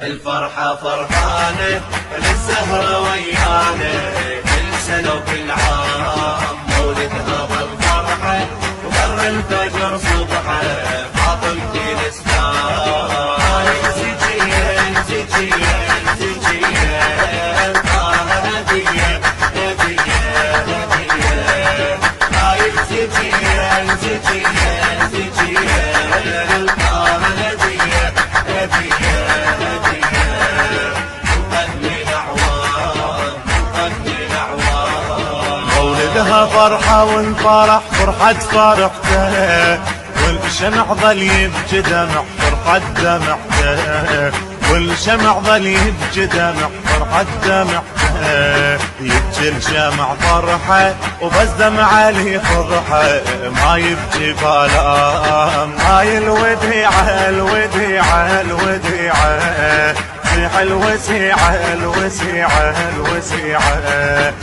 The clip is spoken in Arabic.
الفرحة فرحانة للزهرة ويانا، كل سنة وكل عام مولدها بالفرحة، وبر الفجر صبحة فاطمتي الإسلام. زكية زكية زكية هدية هدية هدية، هاي زكية زكية زكية هدية هدية. مولدها فرحة وانفرح فرحة فرحته، والشمع ظل يبكي دمع فرحة دمعته، والشمع ظل يبكي دمع فرحة دمعته. يبكي الشمع فرحة وبس دمعه لي فضحة، ما يبكي بالام هاي الوديعة الوديعة الوديعة، صيح الوسيعة الوسيعة الوسيعة.